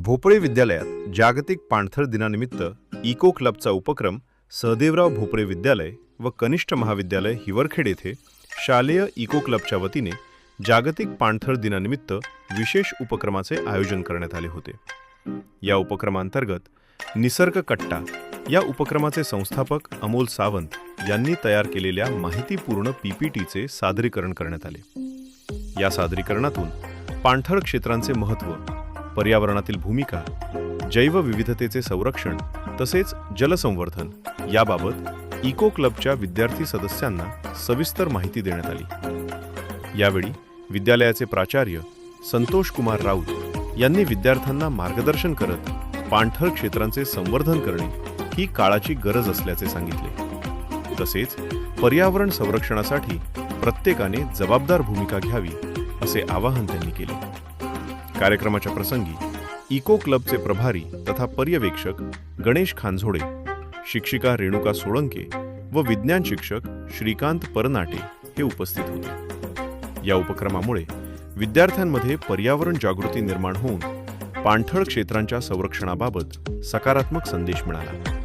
भोपळे विद्यालयात जागतिक पाणथळ दिनानिमित्त इको क्लबचा उपक्रम सहदेवराव भोपळे विद्यालय व कनिष्ठ महाविद्यालय हिवरखेड येथे शालेय इको क्लबच्या वतीने जागतिक पाणथळ दिनानिमित्त विशेष उपक्रमाचे आयोजन करण्यात आले होते। या उपक्रमांतर्गत निसर्ग कट्टा या उपक्रमाचे संस्थापक अमोल सावंत यांनी तयार केलेल्या माहितीपूर्ण पीपीटीचे सादरीकरण करण्यात आले। या सादरीकरणातून पाणथळ क्षेत्रांचे महत्त्व, पर्यावरणातील भूमिका, जैवविविधतेचे संरक्षण तसेच जलसंवर्धन याबाबत इको क्लबच्या विद्यार्थी सदस्यांना सविस्तर माहिती देण्यात आली। यावेळी विद्यालयाचे प्राचार्य संतोष कुमार राऊत यांनी विद्यार्थ्यांना मार्गदर्शन करत पाणथळ क्षेत्रांचे संवर्धन करणे ही काळाची गरज असल्याचे सांगितले। तसेच पर्यावरण संरक्षणासाठी प्रत्येकाने जबाबदार भूमिका घ्यावी असे आवाहन त्यांनी केले। कार्यक्रमाच्या प्रसंगी इको क्लबचे प्रभारी तथा पर्यवेक्षक गणेश खांझोडे, शिक्षिका रेणुका सोळंके व विज्ञान शिक्षक श्रीकांत परनाटे हे उपस्थित होते। या उपक्रमामुळे विद्यार्थ्यांमध्ये पर्यावरण जागृती निर्माण होऊन पाणथळ क्षेत्रांच्या संरक्षणाबाबत सकारात्मक संदेश मिळाला।